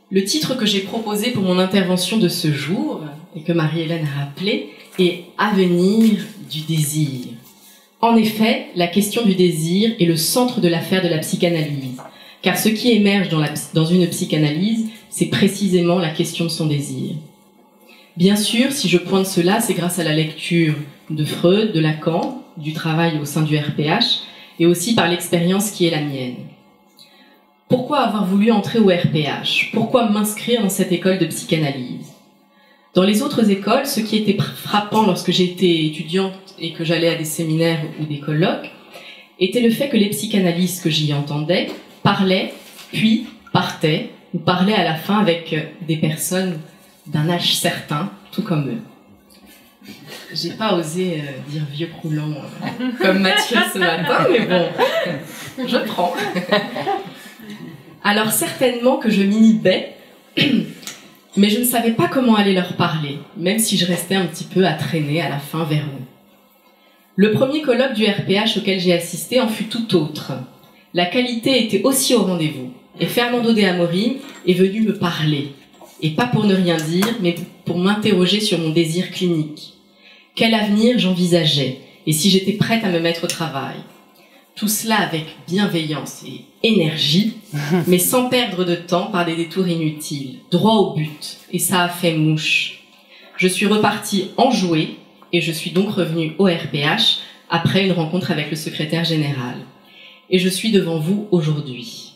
Le titre que j'ai proposé pour mon intervention de ce jour, et que Marie-Hélène a rappelé, est « Avenir du désir ». En effet, la question du désir est le centre de l'affaire de la psychanalyse, car ce qui émerge dans une psychanalyse, c'est précisément la question de son désir. Bien sûr, si je pointe cela, c'est grâce à la lecture de Freud, de Lacan, du travail au sein du RPH, et aussi par l'expérience qui est la mienne. Pourquoi avoir voulu entrer au RPH? Pourquoi m'inscrire dans cette école de psychanalyse? Dans les autres écoles, ce qui était frappant lorsque j'étais étudiante et que j'allais à des séminaires ou des colloques, était le fait que les psychanalystes que j'y entendais parlaient, puis partaient, ou parlaient à la fin avec des personnes d'un âge certain, tout comme eux. J'ai pas osé dire vieux croulant comme Mathieu ce matin, mais bon, je prends. Alors certainement que je m'inhibais, mais je ne savais pas comment aller leur parler, même si je restais un petit peu à traîner à la fin vers eux. Le premier colloque du RPH auquel j'ai assisté en fut tout autre. La qualité était aussi au rendez-vous, et Fernando de Amorim est venu me parler, et pas pour ne rien dire, mais pour m'interroger sur mon désir clinique. Quel avenir j'envisageais, et si j'étais prête à me mettre au travail. Tout cela avec bienveillance et énergie, mais sans perdre de temps par des détours inutiles, droit au but, et ça a fait mouche. Je suis repartie enjouée, et je suis donc revenue au RPH après une rencontre avec le secrétaire général. Et je suis devant vous aujourd'hui.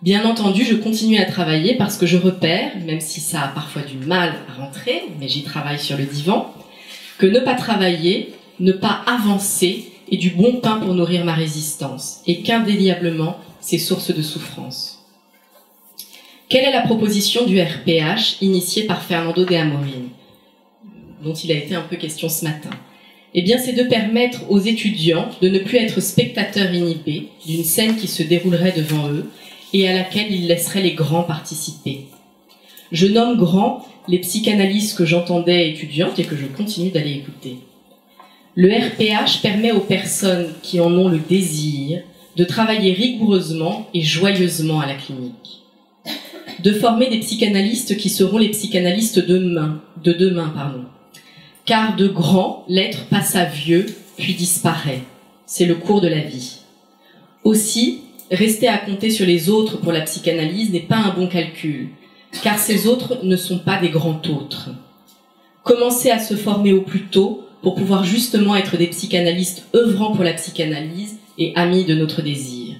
Bien entendu, je continue à travailler parce que je repère, même si ça a parfois du mal à rentrer, mais j'y travaille sur le divan, que ne pas travailler, ne pas avancer est du bon pain pour nourrir ma résistance, et qu'indéniablement, c'est source de souffrance. Quelle est la proposition du RPH initiée par Fernando de Amorim, dont il a été un peu question ce matin? Eh bien, c'est de permettre aux étudiants de ne plus être spectateurs inhibés d'une scène qui se déroulerait devant eux et à laquelle ils laisseraient les grands participer. Je nomme grands les psychanalystes que j'entendais étudiantes et que je continue d'aller écouter. Le RPH permet aux personnes qui en ont le désir de travailler rigoureusement et joyeusement à la clinique. De former des psychanalystes qui seront les psychanalystes de demain. Car de grand, l'être passe à vieux, puis disparaît. C'est le cours de la vie. Aussi, rester à compter sur les autres pour la psychanalyse n'est pas un bon calcul, car ces autres ne sont pas des grands autres. Commencer à se former au plus tôt pour pouvoir justement être des psychanalystes œuvrant pour la psychanalyse et amis de notre désir.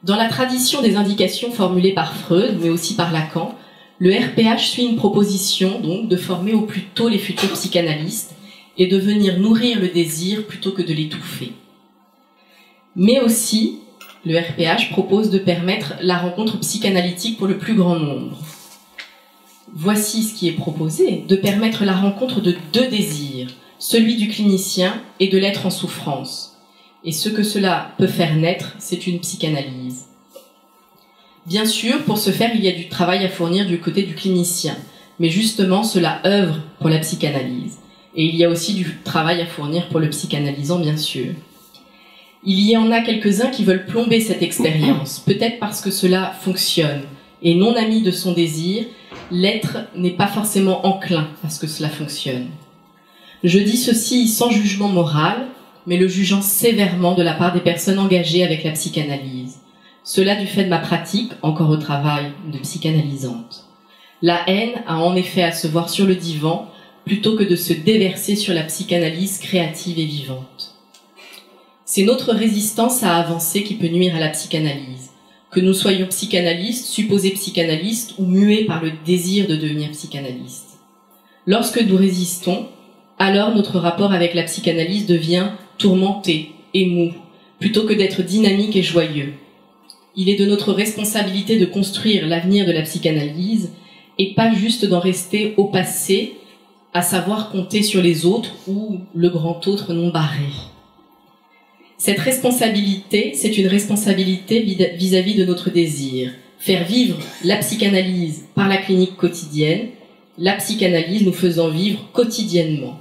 Dans la tradition des indications formulées par Freud, mais aussi par Lacan, le RPH suit une proposition donc de former au plus tôt les futurs psychanalystes et de venir nourrir le désir plutôt que de l'étouffer. Mais aussi, le RPH propose de permettre la rencontre psychanalytique pour le plus grand nombre. Voici ce qui est proposé, de permettre la rencontre de deux désirs, celui du clinicien et de l'être en souffrance. Et ce que cela peut faire naître, c'est une psychanalyse. Bien sûr, pour ce faire, il y a du travail à fournir du côté du clinicien, mais justement, cela œuvre pour la psychanalyse. Et il y a aussi du travail à fournir pour le psychanalysant, bien sûr. Il y en a quelques-uns qui veulent plomber cette expérience, peut-être parce que cela fonctionne, et non ami de son désir, l'être n'est pas forcément enclin à ce que cela fonctionne. Je dis ceci sans jugement moral, mais le jugeant sévèrement de la part des personnes engagées avec la psychanalyse. Cela du fait de ma pratique, encore au travail, de psychanalysante. La haine a en effet à se voir sur le divan, plutôt que de se déverser sur la psychanalyse créative et vivante. C'est notre résistance à avancer qui peut nuire à la psychanalyse. Que nous soyons psychanalystes, supposés psychanalystes ou muets par le désir de devenir psychanalystes. Lorsque nous résistons, alors notre rapport avec la psychanalyse devient tourmenté et mou, plutôt que d'être dynamique et joyeux. Il est de notre responsabilité de construire l'avenir de la psychanalyse et pas juste d'en rester au passé, à savoir compter sur les autres ou le grand autre non barré. Cette responsabilité, c'est une responsabilité vis-à-vis de notre désir. Faire vivre la psychanalyse par la clinique quotidienne, la psychanalyse nous faisant vivre quotidiennement,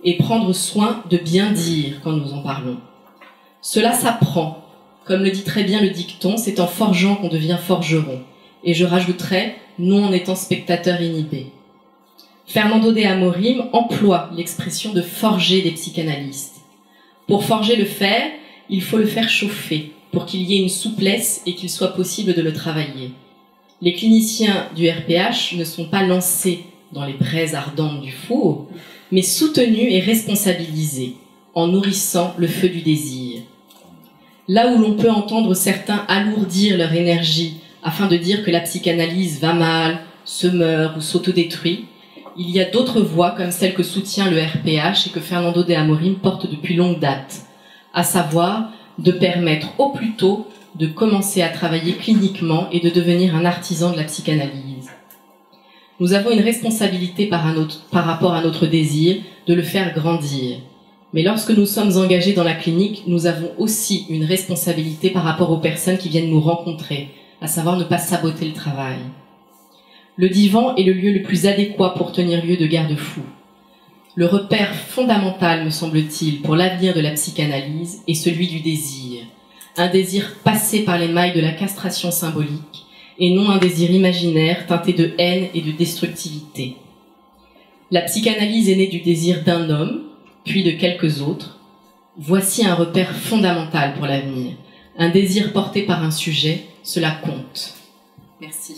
et prendre soin de bien dire quand nous en parlons. Cela s'apprend. Comme le dit très bien le dicton, c'est en forgeant qu'on devient forgeron. et je rajouterais non en étant spectateur inhibé. Fernando de Amorim emploie l'expression de forger des psychanalystes. Pour forger le fer, il faut le faire chauffer pour qu'il y ait une souplesse et qu'il soit possible de le travailler. Les cliniciens du RPH ne sont pas lancés dans les braises ardentes du four, mais soutenus et responsabilisés en nourrissant le feu du désir. Là où l'on peut entendre certains alourdir leur énergie afin de dire que la psychanalyse va mal, se meurt ou s'autodétruit, il y a d'autres voies comme celle que soutient le RPH et que Fernando de Amorim porte depuis longue date, à savoir de permettre au plus tôt de commencer à travailler cliniquement et de devenir un artisan de la psychanalyse. Nous avons une responsabilité par rapport à notre désir de le faire grandir. Mais lorsque nous sommes engagés dans la clinique, nous avons aussi une responsabilité par rapport aux personnes qui viennent nous rencontrer, à savoir ne pas saboter le travail. Le divan est le lieu le plus adéquat pour tenir lieu de garde-fou. Le repère fondamental, me semble-t-il, pour l'avenir de la psychanalyse est celui du désir. Un désir passé par les mailles de la castration symbolique et non un désir imaginaire teinté de haine et de destructivité. La psychanalyse est née du désir d'un homme, puis de quelques autres. Voici un repère fondamental pour l'avenir. Un désir porté par un sujet, cela compte. Merci.